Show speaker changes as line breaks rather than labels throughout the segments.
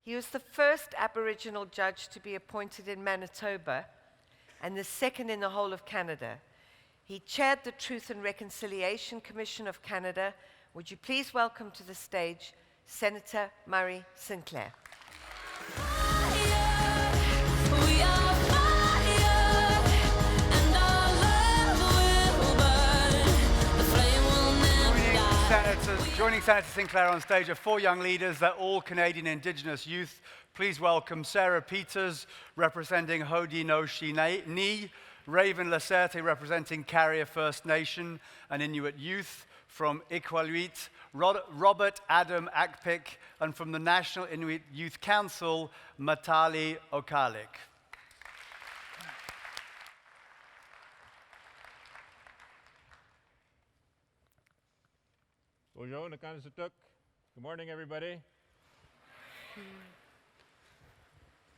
He was the first Aboriginal judge to be appointed in Manitoba and the second in the whole of Canada. He chaired the Truth and Reconciliation Commission of Canada. Would you please welcome to the stage Senator Murray Sinclair.
Joining Senator Sinclair on stage are four young leaders. They're all Canadian Indigenous youth. Please welcome Sarah Peters, representing Haudenosaunee, Raven Lacerte, representing Carrier First Nation and Inuit Youth, from Iqaluit, Robert Adam Akpik, and from the National Inuit Youth Council, Matali Okalik.
Bonjour, Nakanasatuk. Good morning, everybody.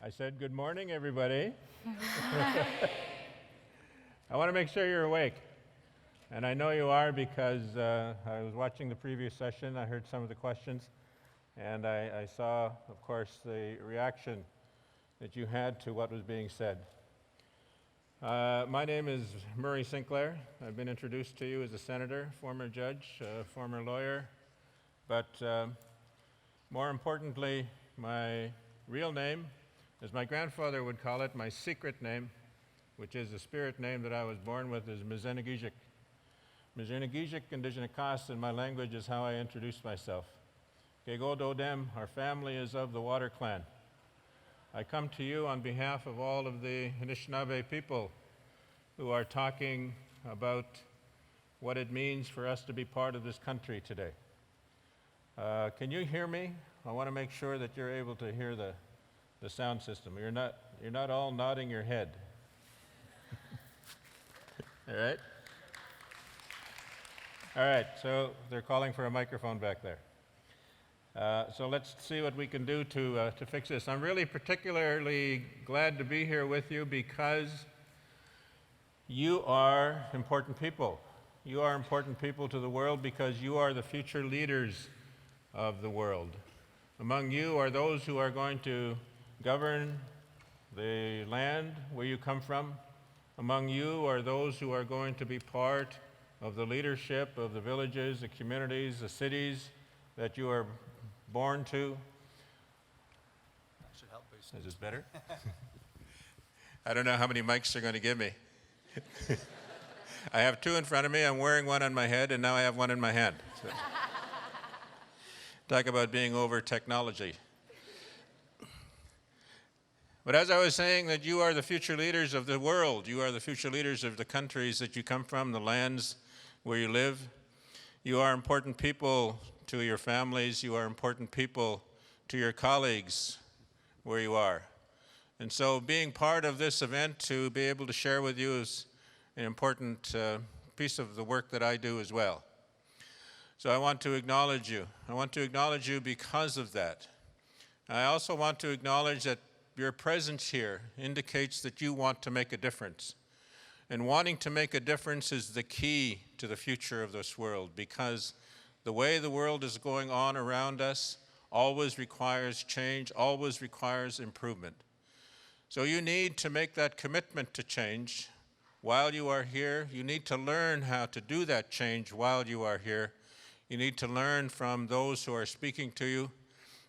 I said good morning, everybody. I want to make sure you're awake. And I know you are because I was watching the previous session. I heard some of the questions. And I saw, of course, the reaction that you had to what was being said. My name is Murray Sinclair. I've been introduced to you as a senator, former judge, former lawyer, but more importantly, my real name, as my grandfather would call it, my secret name, which is the spirit name that I was born with, is Mizanagijik. Mizanagijik Indigenous in my language is how I introduce myself. Kego Dodem, our family is of the Water Clan. I come to you on behalf of all of the Anishinaabe people who are talking about what it means for us to be part of this country today. Can you hear me? I want to make sure that you're able to hear the sound system. You're not all nodding your head. All right? All right, so they're calling for a microphone back there. So let's see what we can do to fix this. I'm really particularly glad to be here with you because you are important people. You are important people to the world because you are the future leaders of the world. Among you are those who are going to govern the land where you come from. Among you are those who are going to be part of the leadership of the villages, the communities, the cities that you are born to.
That should help boost.
Is this better? I don't know how many mics they're going to give me. I have two in front of me. I'm wearing one on my head, and now I have one in my hand. So. Talk about being over technology. But as I was saying, that you are the future leaders of the world. You are the future leaders of the countries that you come from, the lands where you live. You are important people to your families. You are important people to your colleagues where you are. And so being part of this event to be able to share with you is an important piece of the work that I do as well. So I want to acknowledge you. I want to acknowledge you because of that. I also want to acknowledge that your presence here indicates that you want to make a difference. And wanting to make a difference is the key to the future of this world, because the way the world is going on around us always requires change, always requires improvement. So you need to make that commitment to change while you are here. You need to learn how to do that change while you are here. You need to learn from those who are speaking to you,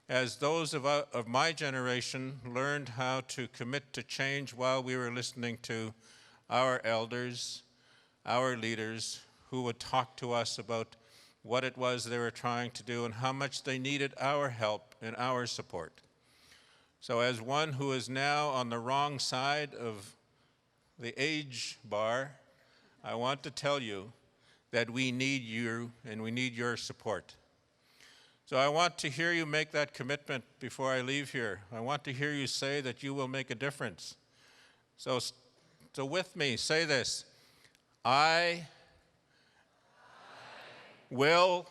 as those of my generation learned how to commit to change while we were listening to our elders, our leaders, who would talk to us about what it was they were trying to do and how much they needed our help and our support. So as one who is now on the wrong side of the age bar, I want to tell you that we need you and we need your support. So I want to hear you make that commitment before I leave here. I want to hear you say that you will make a difference. So with me, say this: I will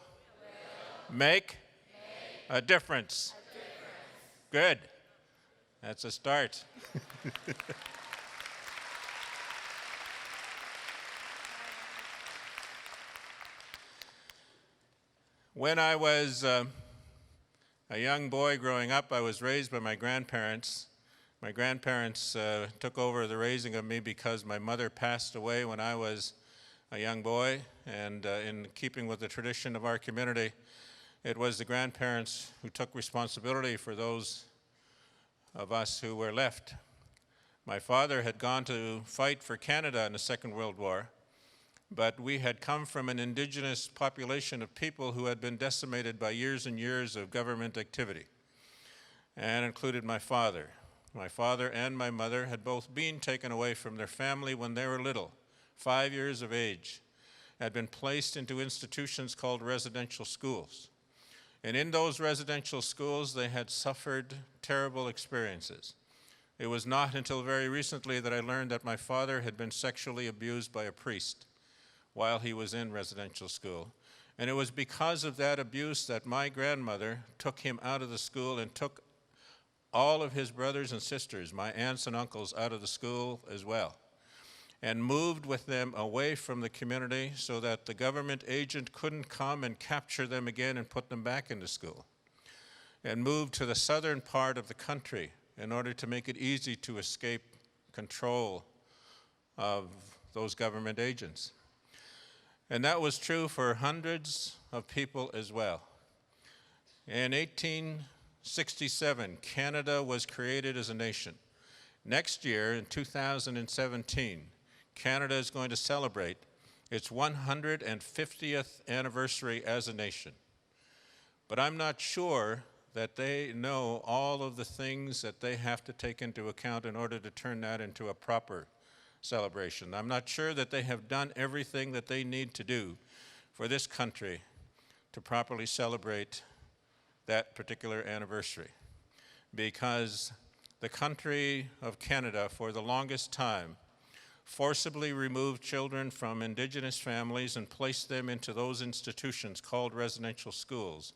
make a difference. Good. That's a start. When I was A young boy growing up, I was raised by my grandparents. My grandparents took over the raising of me because my mother passed away when I was a young boy, and in keeping with the tradition of our community, it was the grandparents who took responsibility for those of us who were left. My father had gone to fight for Canada in the Second World War, but we had come from an Indigenous population of people who had been decimated by years and years of government activity, and included my father. My father and my mother had both been taken away from their family when they were little, 5 years of age, had been placed into institutions called residential schools. And in those residential schools, they had suffered terrible experiences. It was not until very recently that I learned that my father had been sexually abused by a priest while he was in residential school. And it was because of that abuse that my grandmother took him out of the school and took all of his brothers and sisters, my aunts and uncles, out of the school as well, and moved with them away from the community so that the government agent couldn't come and capture them again and put them back into school, and moved to the southern part of the country in order to make it easy to escape control of those government agents. And that was true for hundreds of people as well. In 1867, Canada was created as a nation. Next year, in 2017, Canada is going to celebrate its 150th anniversary as a nation. But I'm not sure that they know all of the things that they have to take into account in order to turn that into a proper celebration. I'm not sure that they have done everything that they need to do for this country to properly celebrate that particular anniversary, because the country of Canada for the longest time forcibly removed children from Indigenous families and placed them into those institutions called residential schools,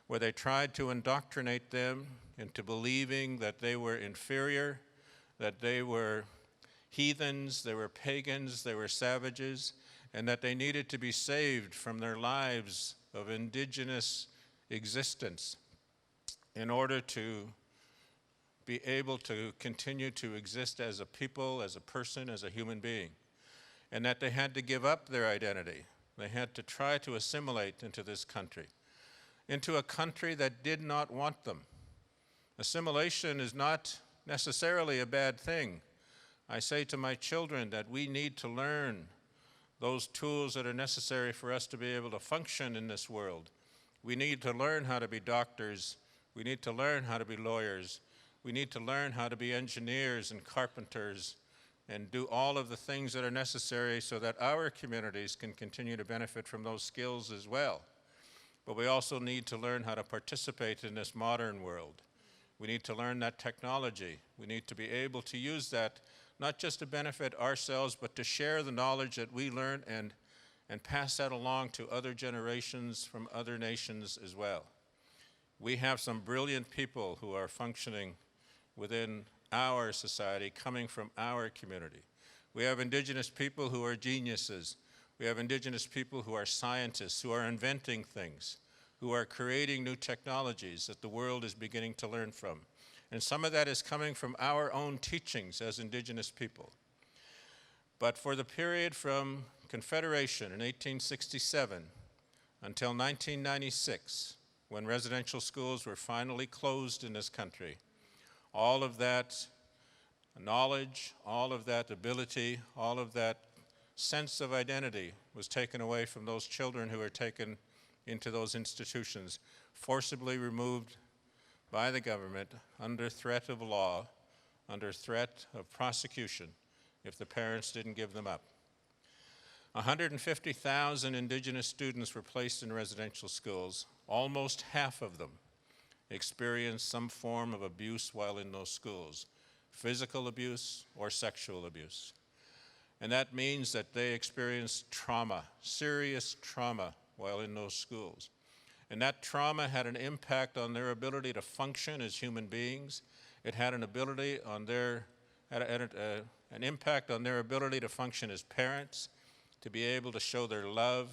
where they tried to indoctrinate them into believing that they were inferior, that they were heathens, they were pagans, they were savages, and that they needed to be saved from their lives of Indigenous existence in order to be able to continue to exist as a people, as a person, as a human being, and that they had to give up their identity. They had to try to assimilate into this country, into a country that did not want them. Assimilation is not necessarily a bad thing. I say to my children that we need to learn those tools that are necessary for us to be able to function in this world. We need to learn how to be doctors. We need to learn how to be lawyers. We need to learn how to be engineers and carpenters and do all of the things that are necessary so that our communities can continue to benefit from those skills as well. But we also need to learn how to participate in this modern world. We need to learn that technology. We need to be able to use that not just to benefit ourselves, but to share the knowledge that we learn and pass that along to other generations from other nations as well. We have some brilliant people who are functioning within our society, coming from our community. We have Indigenous people who are geniuses. We have Indigenous people who are scientists, who are inventing things, who are creating new technologies that the world is beginning to learn from. And some of that is coming from our own teachings as Indigenous people. But for the period from Confederation in 1867 until 1996, when residential schools were finally closed in this country, all of that knowledge, all of that ability, all of that sense of identity was taken away from those children who were taken into those institutions, forcibly removed by the government under threat of law, under threat of prosecution if the parents didn't give them up. 150,000 Indigenous students were placed in residential schools. Almost half of them experienced some form of abuse while in those schools, physical abuse or sexual abuse. And that means that they experienced trauma, serious trauma, while in those schools. And that trauma had an impact on their ability to function as human beings. It had an impact on their ability to function as parents, to be able to show their love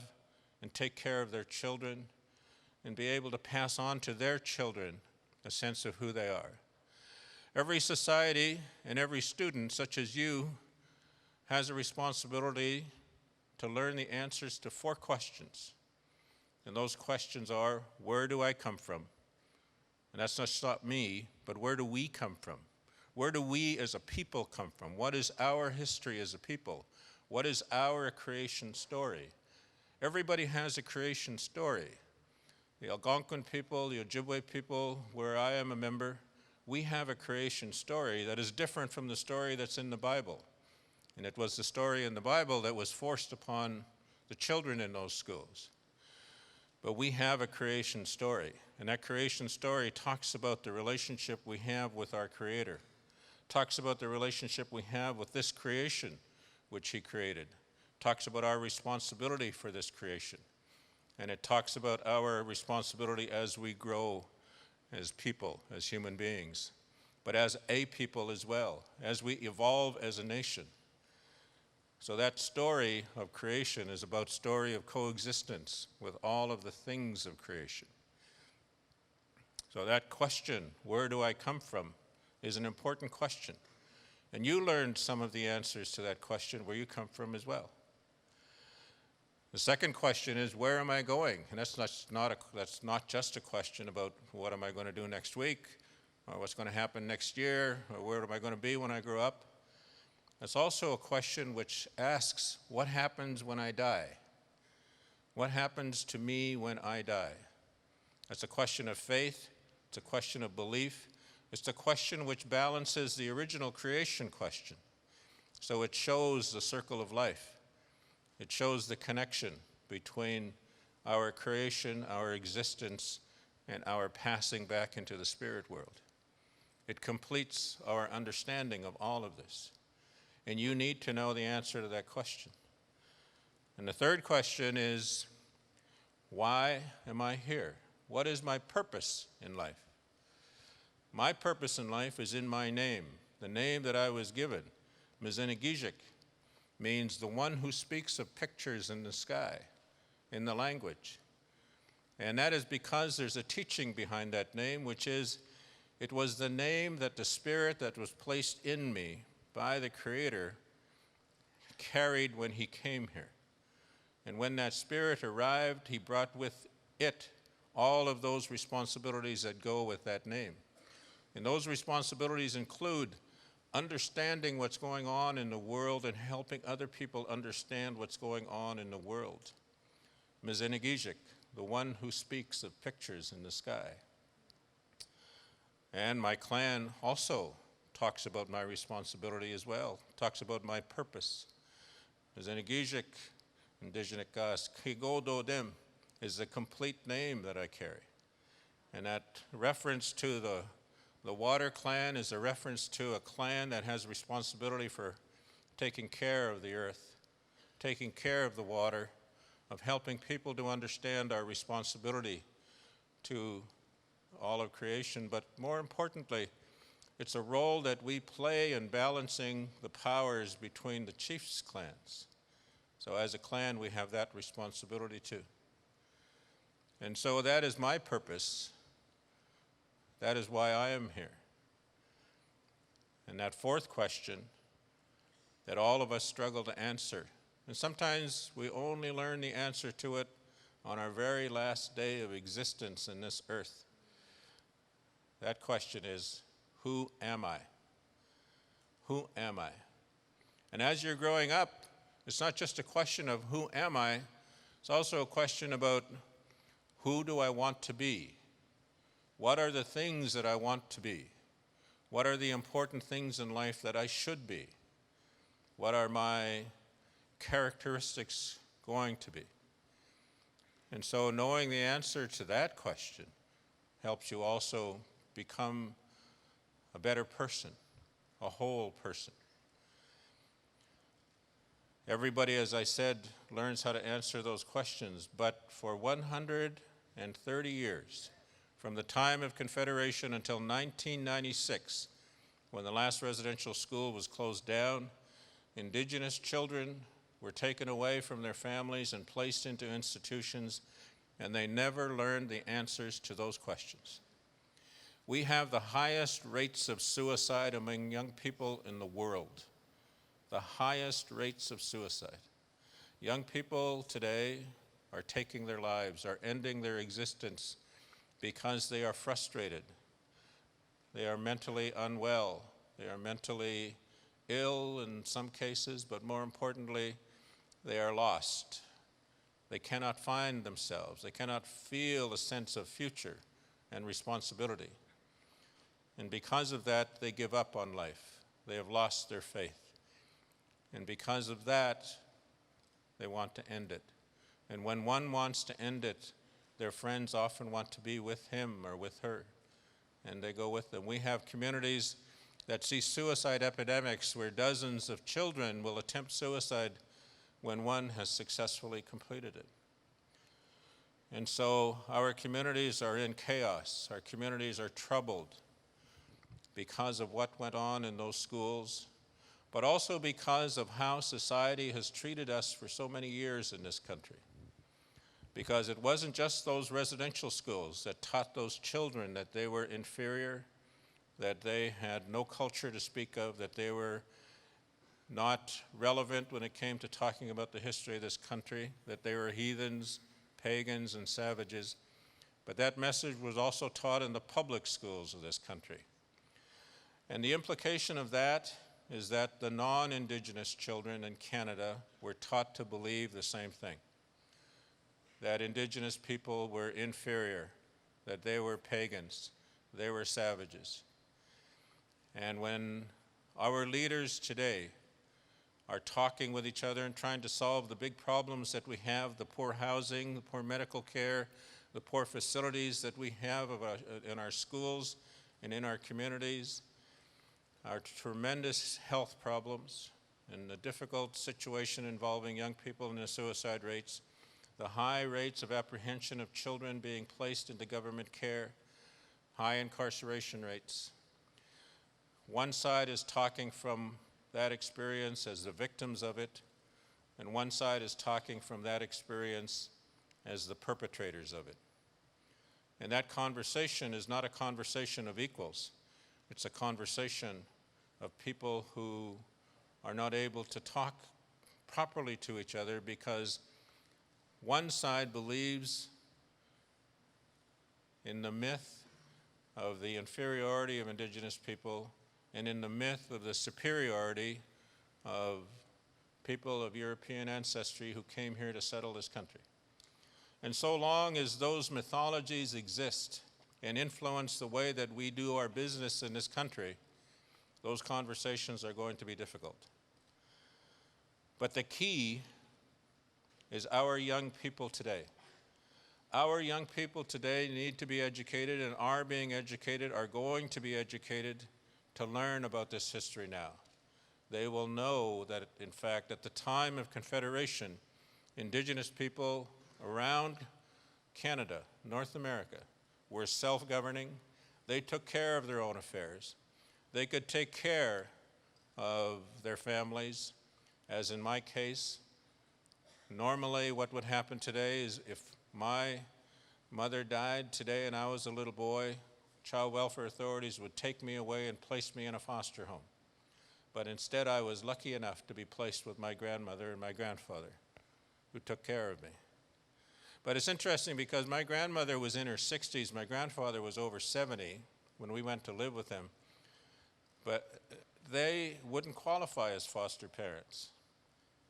and take care of their children. and be able to pass on to their children a sense of who they are. Every society and every student, such as you, has a responsibility to learn the answers to 4 questions. And those questions are, where do I come from? And that's not me, but where do we come from? Where do we as a people come from? What is our history as a people? What is our creation story? Everybody has a creation story. The Algonquin people, the Ojibwe people, where I am a member, we have a creation story that is different from the story that's in the Bible. And it was the story in the Bible that was forced upon the children in those schools. But we have a creation story, and that creation story talks about the relationship we have with our Creator, talks about the relationship we have with this creation which He created, talks about our responsibility for this creation, and it talks about our responsibility as we grow as people, as human beings, but as a people as well, as we evolve as a nation. So that story of creation is about story of coexistence with all of the things of creation. So that question, where do I come from, is an important question. And you learned some of the answers to that question, where you come from as well. The second question is, where am I going? And that's not just a question about what am I going to do next week, or what's going to happen next year, or where am I going to be when I grow up. It's also a question which asks, what happens when I die? What happens to me when I die? It's a question of faith. It's a question of belief. It's a question which balances the original creation question. So it shows the circle of life. It shows the connection between our creation, our existence, and our passing back into the spirit world. It completes our understanding of all of this. And you need to know the answer to that question. And the third question is, why am I here? What is my purpose in life? My purpose in life is in my name, the name that I was given. Mizanigijik means the one who speaks of pictures in the sky, in the language. And that is because there's a teaching behind that name, which is, it was the name that the spirit that was placed in me by the Creator carried when He came here. And when that spirit arrived, He brought with it all of those responsibilities that go with that name. And those responsibilities include understanding what's going on in the world and helping other people understand what's going on in the world. Mizanigijik, the one who speaks of pictures in the sky. And my clan also talks about my responsibility as well, talks about my purpose. Mizanigijik, Indigenous Kigododem is the complete name that I carry. And that reference to the water clan is a reference to a clan that has responsibility for taking care of the earth, taking care of the water, of helping people to understand our responsibility to all of creation. But more importantly, it's a role that we play in balancing the powers between the chiefs' clans. So as a clan, we have that responsibility too. And so that is my purpose. That is why I am here. And that fourth question that all of us struggle to answer, and sometimes we only learn the answer to it on our very last day of existence in this earth. That question is, who am I? Who am I? And as you're growing up, it's not just a question of who am I, it's also a question about who do I want to be? What are the things that I want to be? What are the important things in life that I should be? What are my characteristics going to be? And so knowing the answer to that question helps you also become a better person, a whole person. Everybody, as I said, learns how to answer those questions, but for 130 years, from the time of Confederation until 1996, when the last residential school was closed down, Indigenous children were taken away from their families and placed into institutions, and they never learned the answers to those questions. We have the highest rates of suicide among young people in the world. The highest rates of suicide. Young people today are taking their lives, are ending their existence because they are frustrated. They are mentally unwell. They are mentally ill in some cases, but more importantly, they are lost. They cannot find themselves. They cannot feel a sense of future and responsibility. And because of that, they give up on life. They have lost their faith. And because of that, they want to end it. And when one wants to end it, their friends often want to be with him or with her, and they go with them. We have communities that see suicide epidemics where dozens of children will attempt suicide when one has successfully completed it. And so our communities are in chaos. Our communities are troubled because of what went on in those schools, but also because of how society has treated us for so many years in this country. Because it wasn't just those residential schools that taught those children that they were inferior, that they had no culture to speak of, that they were not relevant when it came to talking about the history of this country, that they were heathens, pagans, and savages. But that message was also taught in the public schools of this country. And the implication of that is that the non-Indigenous children in Canada were taught to believe the same thing, that Indigenous people were inferior, that they were pagans, they were savages. And when our leaders today are talking with each other and trying to solve the big problems that we have, the poor housing, the poor medical care, the poor facilities that we have in our schools and in our communities, our tremendous health problems, and the difficult situation involving young people and their suicide rates, the high rates of apprehension of children being placed into government care, high incarceration rates. One side is talking from that experience as the victims of it, and one side is talking from that experience as the perpetrators of it. And that conversation is not a conversation of equals. It's a conversation of people who are not able to talk properly to each other because one side believes in the myth of the inferiority of Indigenous people and in the myth of the superiority of people of European ancestry who came here to settle this country. And so long as those mythologies exist and influence the way that we do our business in this country, those conversations are going to be difficult. But the key is our young people today. Our young people today need to be educated and are being educated, are going to be educated to learn about this history now. They will know that, in fact, at the time of Confederation, Indigenous people around Canada, North America, were self-governing. They took care of their own affairs. They could take care of their families, as in my case. Normally, what would happen today is if my mother died today and I was a little boy, child welfare authorities would take me away and place me in a foster home. But instead, I was lucky enough to be placed with my grandmother and my grandfather, who took care of me. But it's interesting because my grandmother was in her 60s, my grandfather was over 70 when we went to live with them. But they wouldn't qualify as foster parents.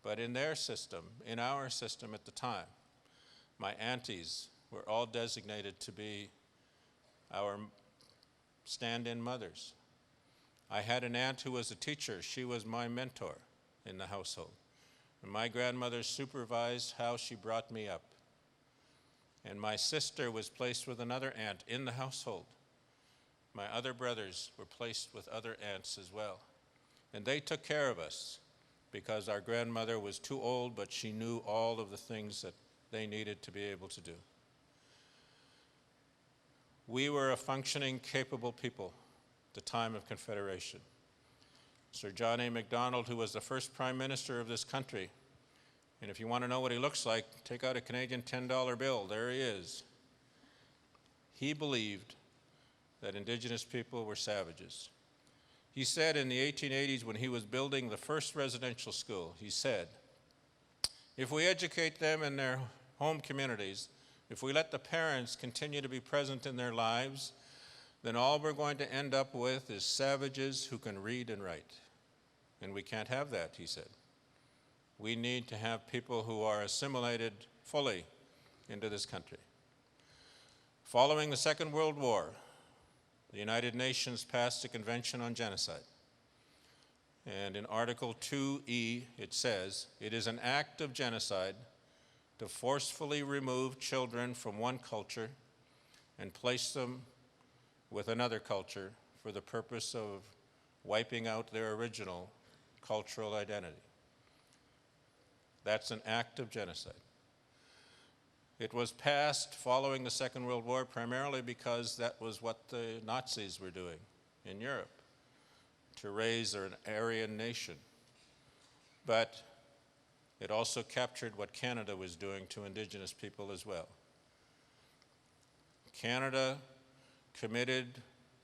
But in their system, in our system at the time, my aunties were all designated to be our stand-in mothers. I had an aunt who was a teacher. She was my mentor in the household. And my grandmother supervised how she brought me up. And my sister was placed with another aunt in the household. My other brothers were placed with other aunts as well. And they took care of us because our grandmother was too old, but she knew all of the things that they needed to be able to do. We were a functioning, capable people at the time of Confederation. Sir John A. Macdonald, who was the first Prime Minister of this country, And if you want to know what he looks like, take out a Canadian $10 bill. There he is. He believed that Indigenous people were savages. He said in the 1880s when he was building the first residential school, he said, if we educate them in their home communities, if we let the parents continue to be present in their lives, then all we're going to end up with is savages who can read and write. And we can't have that, he said. We need to have people who are assimilated fully into this country. Following the Second World War, the United Nations passed a Convention on Genocide. And in Article 2E, it says, it is an act of genocide to forcefully remove children from one culture and place them with another culture for the purpose of wiping out their original cultural identity. That's an act of genocide. It was passed following the Second World War primarily because that was what the Nazis were doing in Europe, to raise an Aryan nation. But it also captured what Canada was doing to Indigenous people as well. Canada committed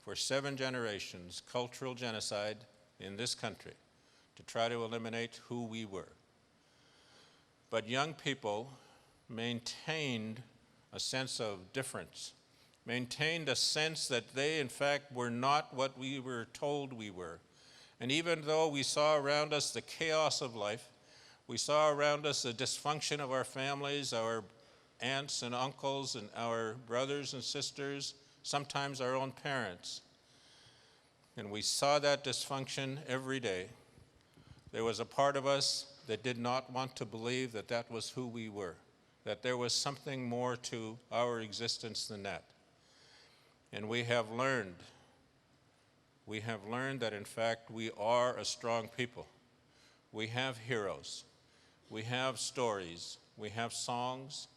for 7 generations cultural genocide in this country to try to eliminate who we were. But young people maintained a sense of difference, maintained a sense that they, in fact, were not what we were told we were. And even though we saw around us the chaos of life, we saw around us the dysfunction of our families, our aunts and uncles and our brothers and sisters, sometimes our own parents, and we saw that dysfunction every day, there was a part of us that did not want to believe that that was who we were, that there was something more to our existence than that. And we have learned that in fact we are a strong people. We have heroes, we have stories, we have songs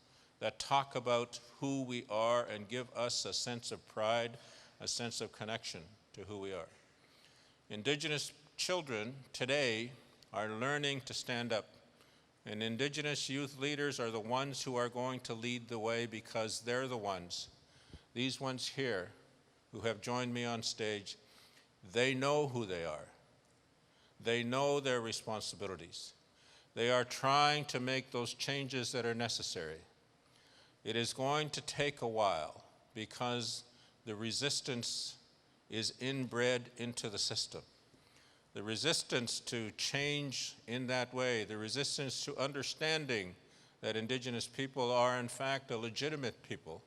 that talk about who we are and give us a sense of pride, a sense of connection to who we are. Indigenous children today are learning to stand up. And Indigenous youth leaders are the ones who are going to lead the way because they're the ones, these ones here who have joined me on stage, they know who they are. They know their responsibilities. They are trying to make those changes that are necessary. It is going to take a while because the resistance is inbred into the system. The resistance to change in that way, the resistance to understanding that Indigenous people are in fact a legitimate people.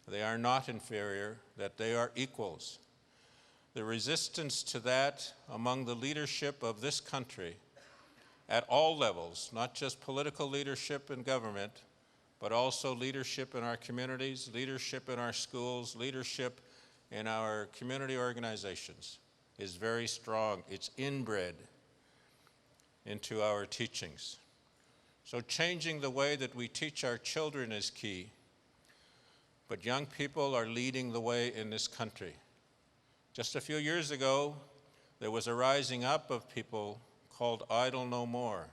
They are not inferior, that they are equals. The resistance to that among the leadership of this country at all levels, not just political leadership in government, but also leadership in our communities, leadership in our schools, leadership in our community organizations, is very strong. It's inbred into our teachings. So changing the way that we teach our children is key. But young people are leading the way in this country. Just a few years ago, there was a rising up of people called Idle No More.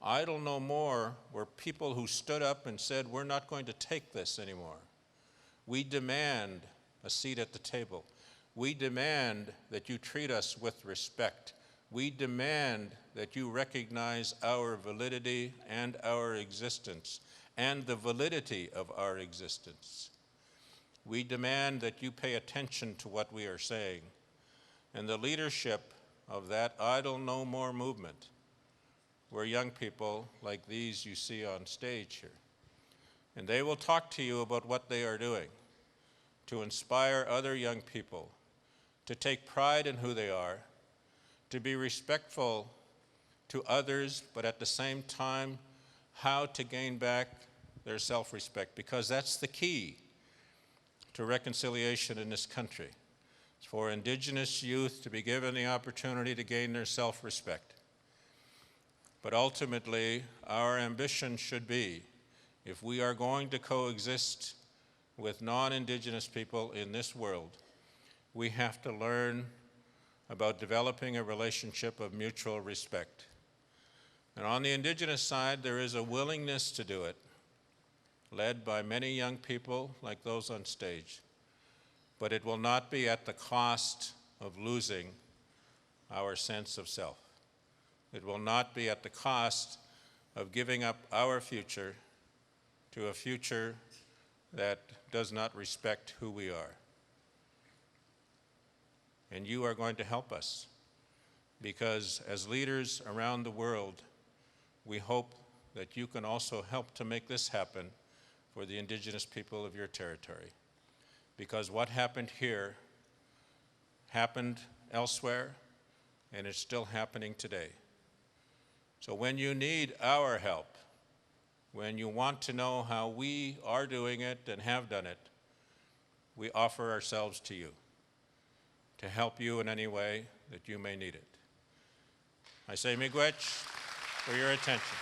Idle No More were people who stood up and said, we're not going to take this anymore. We demand a seat at the table. We demand that you treat us with respect. We demand that you recognize our validity and our existence and the validity of our existence. We demand that you pay attention to what we are saying. And the leadership of that Idle No More movement were young people like these you see on stage here. And they will talk to you about what they are doing to inspire other young people to take pride in who they are, to be respectful to others, but at the same time, how to gain back their self-respect, because that's the key to reconciliation in this country. It's for Indigenous youth to be given the opportunity to gain their self-respect. But ultimately, our ambition should be, if we are going to coexist with non-Indigenous people in this world, we have to learn about developing a relationship of mutual respect. And on the Indigenous side, there is a willingness to do it, led by many young people like those on stage. But it will not be at the cost of losing our sense of self. It will not be at the cost of giving up our future to a future that does not respect who we are. And you are going to help us, because as leaders around the world, we hope that you can also help to make this happen for the Indigenous people of your territory. Because what happened here happened elsewhere, and it's still happening today. So when you need our help, when you want to know how we are doing it and have done it, we offer ourselves to you to help you in any way that you may need it. I say miigwech for your attention.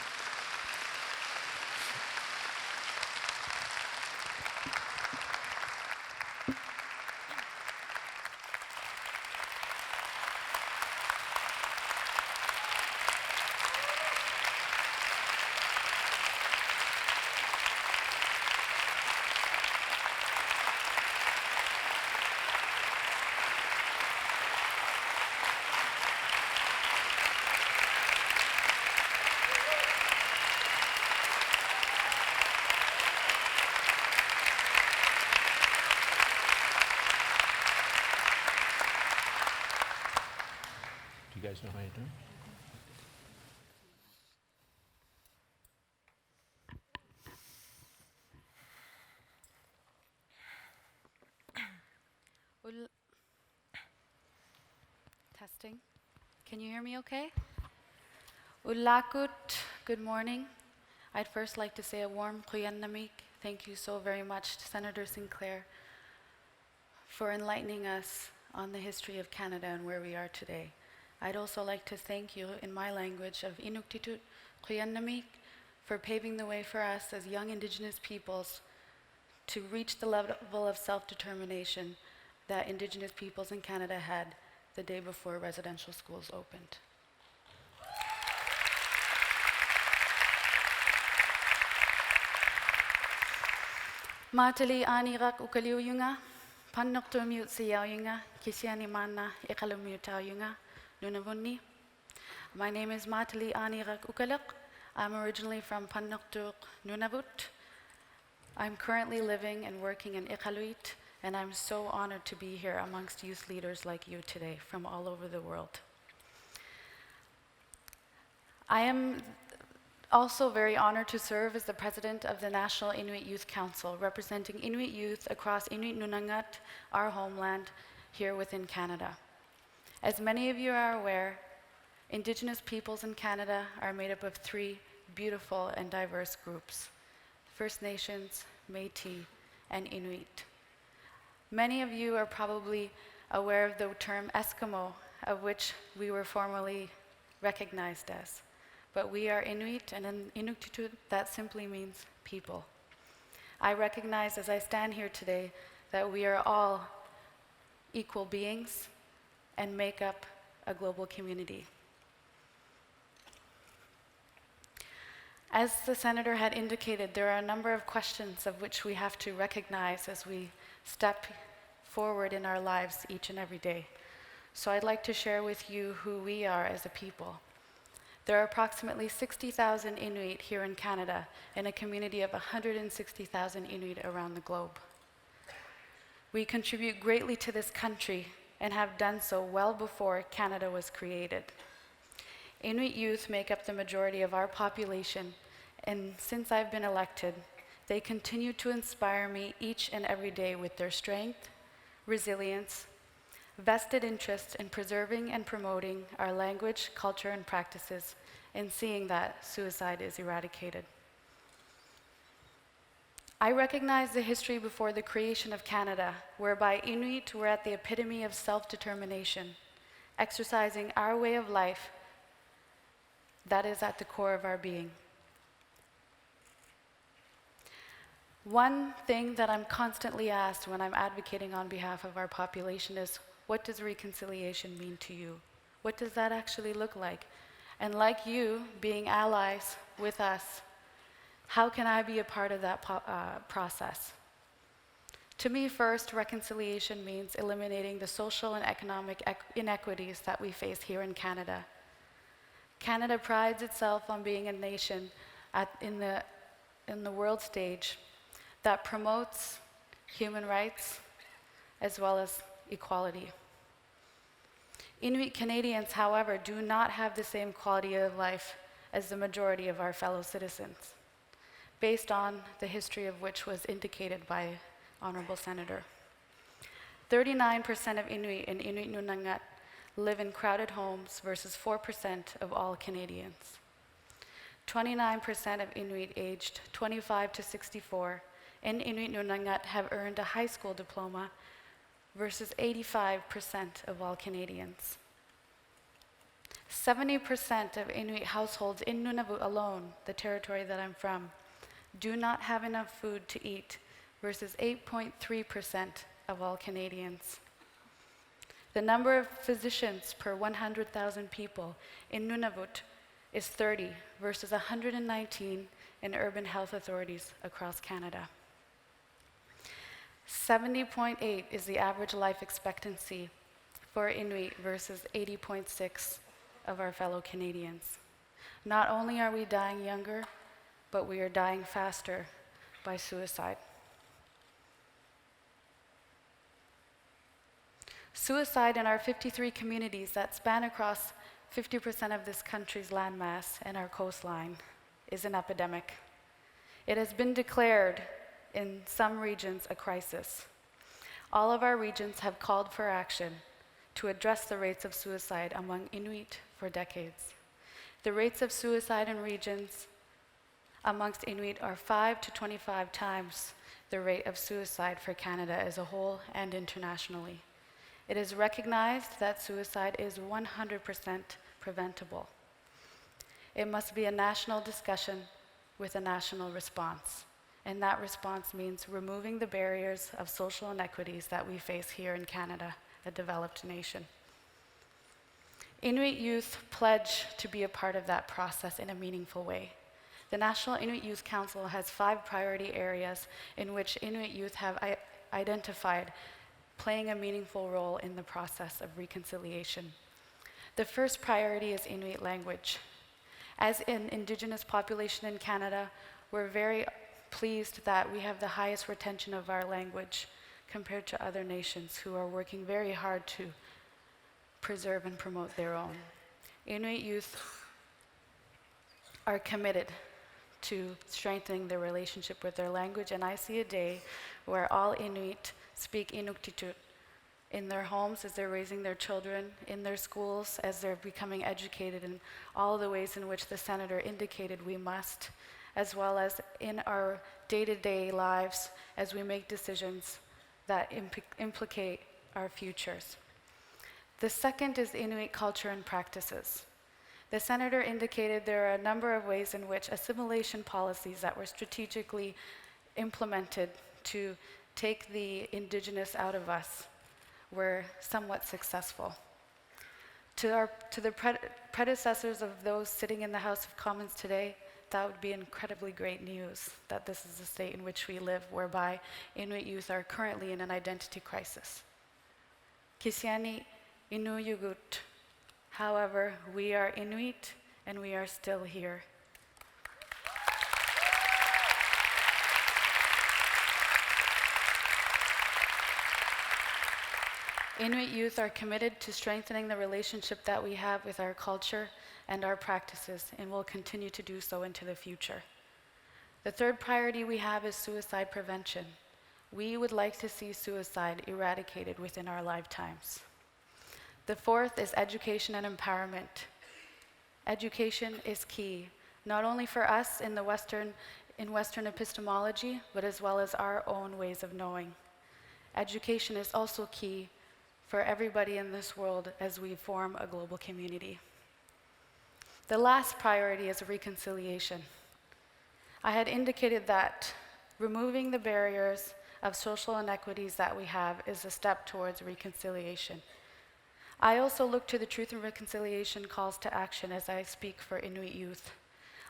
Do you guys know how you do it?
Testing. Can you hear me okay? Ulakut, good morning. I'd first like to say a warm Kuyanamik. Thank you so very much, Senator Sinclair, for enlightening us on the history of Canada and where we are today. I'd also like to thank you in my language of Inuktitut Kuyanamik for paving the way for us as young Indigenous peoples to reach the level of self-determination that Indigenous peoples in Canada had the day before residential schools opened. Matali anirak ukaliuyunga, pannoktumut siyauyunga, kisiani mana ikalumutauyunga, nunavunni. My name is Matali Anirak Ukaluk. I'm originally from Pannoktuk, Nunavut. I'm currently living and working in Iqaluit, and I'm so honored to be here amongst youth leaders like you today from all over the world. I am also very honored to serve as the president of the National Inuit Youth Council, representing Inuit youth across Inuit Nunangat, our homeland, here within Canada. As many of you are aware, Indigenous peoples in Canada are made up of three beautiful and diverse groups: First Nations, Métis, and Inuit. Many of you are probably aware of the term Eskimo, of which we were formerly recognized as. But we are Inuit, and in Inuktitut, that simply means people. I recognize as I stand here today that we are all equal beings and make up a global community. As the Senator had indicated, there are a number of questions of which we have to recognize as we step forward in our lives each and every day. So I'd like to share with you who we are as a people. There are approximately 60,000 Inuit here in Canada in a community of 160,000 Inuit around the globe. We contribute greatly to this country and have done so well before Canada was created. Inuit youth make up the majority of our population, and since I've been elected, they continue to inspire me each and every day with their strength, resilience, vested interest in preserving and promoting our language, culture, and practices, and seeing that suicide is eradicated. I recognize the history before the creation of Canada, whereby Inuit were at the epitome of self-determination, exercising our way of life that is at the core of our being. One thing that I'm constantly asked when I'm advocating on behalf of our population is, what does reconciliation mean to you? What does that actually look like? And like you, being allies with us, how can I be a part of that process? To me, first, reconciliation means eliminating the social and economic inequities that we face here in Canada. Canada prides itself on being a nation in the world stage that promotes human rights as well as equality. Inuit Canadians, however, do not have the same quality of life as the majority of our fellow citizens, based on the history of which was indicated by Honourable Senator. 39% of Inuit and Inuit Nunangat live in crowded homes versus 4% of all Canadians. 29% of Inuit aged 25 to 64 and Inuit Nunangat have earned a high school diploma versus 85% of all Canadians. 70% of Inuit households in Nunavut alone, the territory that I'm from, do not have enough food to eat versus 8.3% of all Canadians. The number of physicians per 100,000 people in Nunavut is 30 versus 119 in urban health authorities across Canada. 70.8 is the average life expectancy for Inuit versus 80.6 of our fellow Canadians. Not only are we dying younger, but we are dying faster by suicide. Suicide in our 53 communities that span across 50% of this country's landmass and our coastline is an epidemic. It has been declared in some regions a crisis. All of our regions have called for action to address the rates of suicide among Inuit for decades. The rates of suicide in regions amongst Inuit are 5 to 25 times the rate of suicide for Canada as a whole and internationally. It is recognized that suicide is 100% preventable. It must be a national discussion with a national response. And that response means removing the barriers of social inequities that we face here in Canada, a developed nation. Inuit youth pledge to be a part of that process in a meaningful way. The National Inuit Youth Council has 5 priority areas in which Inuit youth have identified playing a meaningful role in the process of reconciliation. The first priority is Inuit language. As an Indigenous population in Canada, we're very pleased that we have the highest retention of our language compared to other nations who are working very hard to preserve and promote their own. Inuit youth are committed to strengthening their relationship with their language, and I see a day where all Inuit speak Inuktitut in their homes as they're raising their children, in their schools as they're becoming educated in all the ways in which the Senator indicated we must, as well as in our day-to-day lives as we make decisions that implicate our futures. The second is Inuit culture and practices. The Senator indicated there are a number of ways in which assimilation policies that were strategically implemented to take the Indigenous out of us were somewhat successful. To the predecessors of those sitting in the House of Commons today, that would be incredibly great news that this is the state in which we live, whereby Inuit youth are currently in an identity crisis. Kisiani Inuyugut. However, we are Inuit and we are still here. Inuit youth are committed to strengthening the relationship that we have with our culture and our practices, and will continue to do so into the future. The third priority we have is suicide prevention. We would like to see suicide eradicated within our lifetimes. The fourth is education and empowerment. Education is key, not only for us in Western epistemology, but as well as our own ways of knowing. Education is also key for everybody in this world as we form a global community. The last priority is reconciliation. I had indicated that removing the barriers of social inequities that we have is a step towards reconciliation. I also look to the Truth and Reconciliation calls to action as I speak for Inuit youth.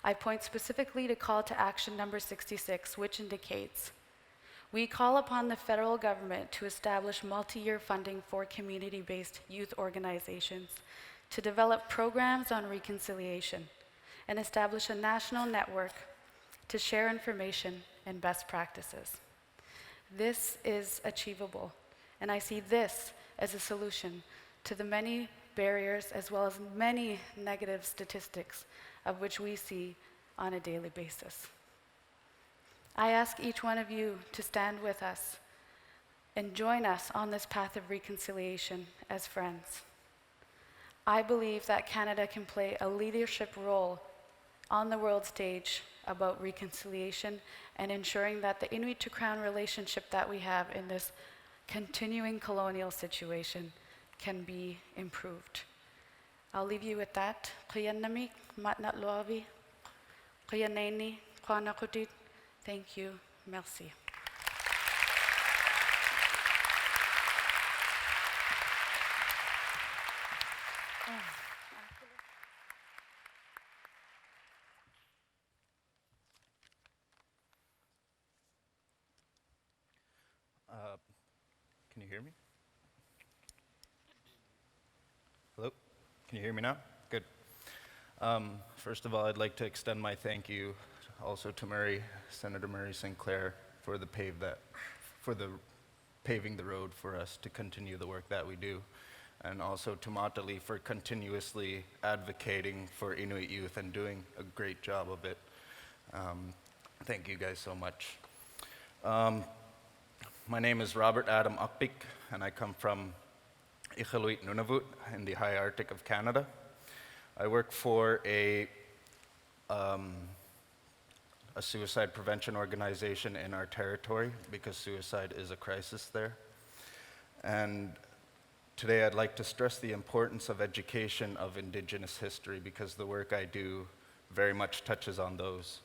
I point specifically to call to action number 66, which indicates, we call upon the federal government to establish multi-year funding for community-based youth organizations to develop programs on reconciliation and establish a national network to share information and best practices. This is achievable, and I see this as a solution to the many barriers as well as many negative statistics of which we see on a daily basis. I ask each one of you to stand with us and join us on this path of reconciliation as friends. I believe that Canada can play a leadership role on the world stage about reconciliation and ensuring that the Inuit to Crown relationship that we have in this continuing colonial situation can be improved. I'll leave you with that. Qiyanamik, matnat loavi, qiyaneni, qanakutit. Thank you. Merci.
Can you hear me? Hello? Can you hear me now? Good. First of all, I'd like to extend my thank you also to Senator Murray Sinclair for paving the road for us to continue the work that we do, and also to Matali for continuously advocating for Inuit youth and doing a great job of it. Thank you guys so much. My name is Robert Adam Ukpik, and I come from Iqaluit Nunavut in the high Arctic of Canada. I work for a suicide prevention organization in our territory because suicide is a crisis there. And today I'd like to stress the importance of education of Indigenous history because the work I do very much touches on those.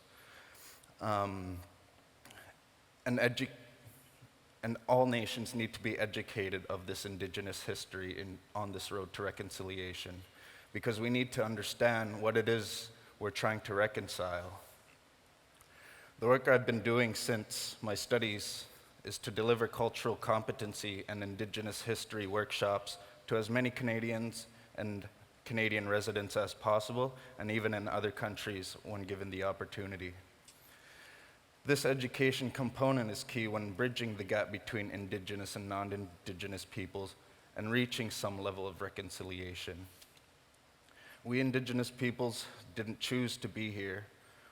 And all nations need to be educated of this Indigenous history on this road to reconciliation, because we need to understand what it is we're trying to reconcile. The work I've been doing since my studies is to deliver cultural competency and Indigenous history workshops to as many Canadians and Canadian residents as possible, and even in other countries when given the opportunity. This education component is key when bridging the gap between Indigenous and non-Indigenous peoples and reaching some level of reconciliation. We Indigenous peoples didn't choose to be here.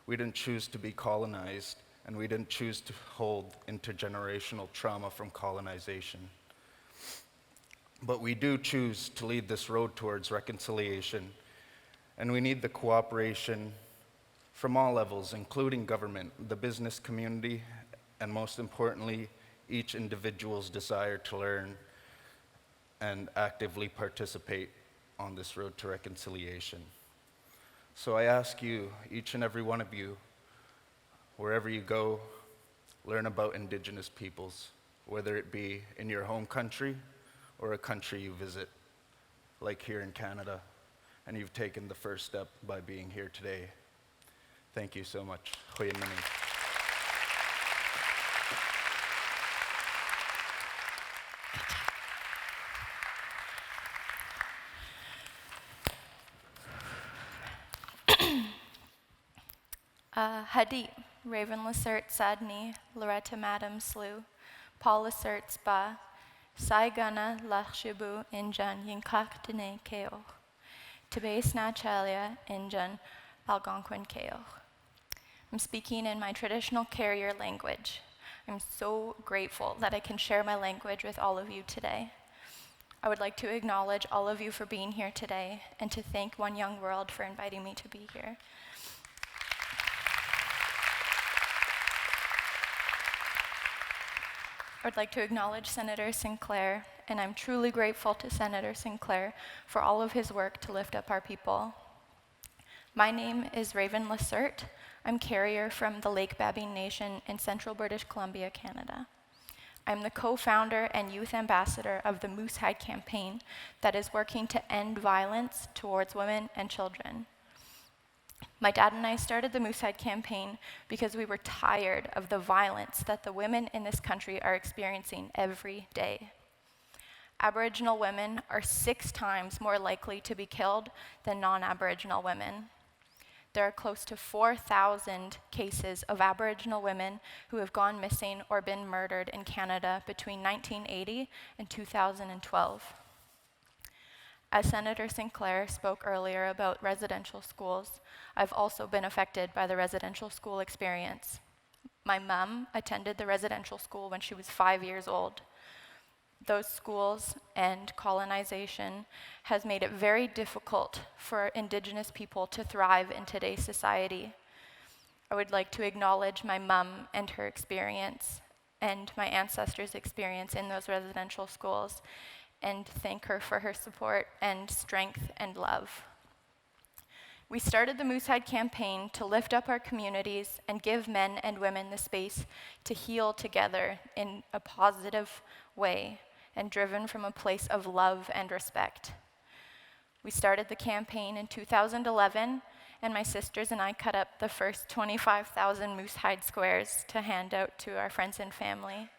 We didn't choose to be colonized, and we didn't choose to hold intergenerational trauma from colonization. But we do choose to lead this road towards reconciliation, and we need the cooperation from all levels, including government, the business community, and most importantly, each individual's desire to learn and actively participate on this road to reconciliation. So I ask you, each and every one of you, wherever you go, learn about Indigenous peoples, whether it be in your home country or a country you visit, like here in Canada, and you've taken the first step by being here today. Thank you so much. Goeiemiddag.
Hadi, Raven Lacert Sadni, Loretta Madam Slew, Paul Lacert Spa, Saigana Lachshibu Injan Yinkak Dene Keo, Tibe Snachalia Injan Algonquin Keo. I'm speaking in my traditional carrier language. I'm so grateful that I can share my language with all of you today. I would like to acknowledge all of you for being here today and to thank One Young World for inviting me to be here. I would like to acknowledge Senator Sinclair, and I'm truly grateful to Senator Sinclair for all of his work to lift up our people. My name is Raven Lacert. I'm carrier from the Lake Babine Nation in central British Columbia, Canada. I'm the co-founder and youth ambassador of the Moosehide campaign that is working to end violence towards women and children. My dad and I started the Moosehide campaign because we were tired of the violence that the women in this country are experiencing every day. Aboriginal women are 6 times more likely to be killed than non-Aboriginal women. There are close to 4,000 cases of Aboriginal women who have gone missing or been murdered in Canada between 1980 and 2012. As Senator Sinclair spoke earlier about residential schools, I've also been affected by the residential school experience. My mom attended the residential school when she was 5 years old. Those schools and colonization has made it very difficult for Indigenous people to thrive in today's society. I would like to acknowledge my mom and her experience and my ancestors' experience in those residential schools and thank her for her support and strength and love. We started the Moosehide campaign to lift up our communities and give men and women the space to heal together in a positive way and driven from a place of love and respect. We started the campaign in 2011, and my sisters and I cut up the first 25,000 Moosehide squares to hand out to our friends and family.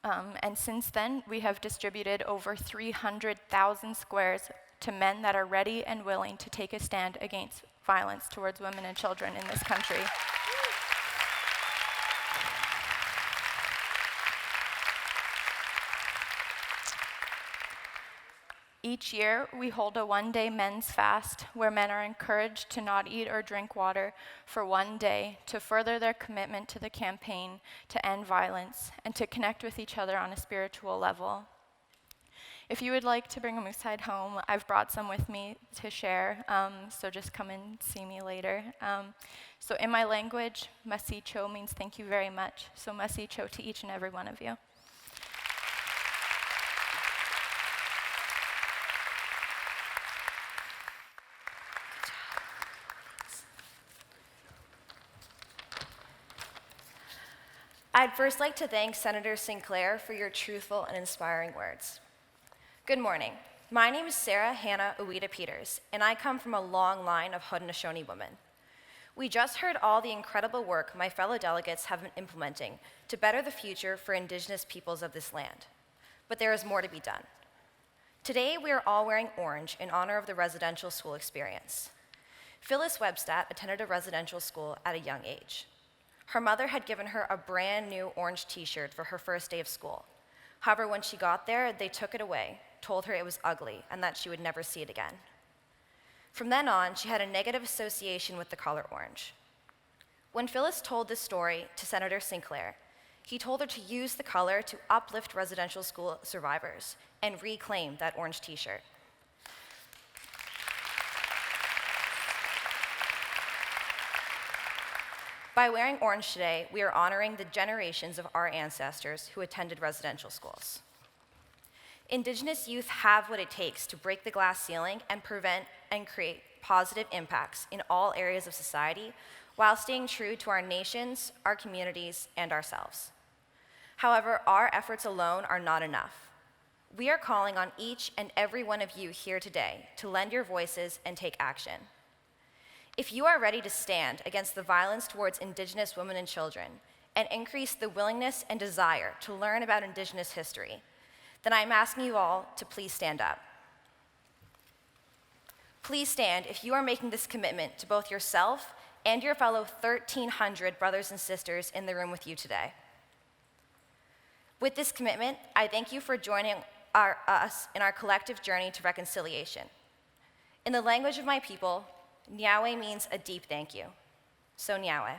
And since then, we have distributed over 300,000 squares to men that are ready and willing to take a stand against violence towards women and children in this country. Each year, we hold a one-day men's fast where men are encouraged to not eat or drink water for one day to further their commitment to the campaign to end violence and to connect with each other on a spiritual level. If you would like to bring a Moosehide home, I've brought some with me to share, so just come and see me later. So in my language, masicho means thank you very much. So masicho to each and every one of you.
I'd first like to thank Senator Sinclair for your truthful and inspiring words. Good morning. My name is Sarah Hannah Uwita Peters, and I come from a long line of Haudenosaunee women. We just heard all the incredible work my fellow delegates have been implementing to better the future for Indigenous peoples of this land. But there is more to be done. Today, we are all wearing orange in honor of the residential school experience. Phyllis Webstat attended a residential school at a young age. Her mother had given her a brand new orange t-shirt for her first day of school. However, when she got there, they took it away, told her it was ugly, and that she would never see it again. From then on, she had a negative association with the color orange. When Phyllis told this story to Senator Sinclair, he told her to use the color to uplift residential school survivors and reclaim that orange t-shirt. By wearing orange today, we are honoring the generations of our ancestors who attended residential schools. Indigenous youth have what it takes to break the glass ceiling and prevent and create positive impacts in all areas of society while staying true to our nations, our communities, and ourselves. However, our efforts alone are not enough. We are calling on each and every one of you here today to lend your voices and take action. If you are ready to stand against the violence towards Indigenous women and children and increase the willingness and desire to learn about Indigenous history, then I'm asking you all to please stand up. Please stand if you are making this commitment to both yourself and your fellow 1,300 brothers and sisters in the room with you today. With this commitment, I thank you for joining us in our collective journey to reconciliation. In the language of my people, Nyawe means a deep thank you. So Nyawe.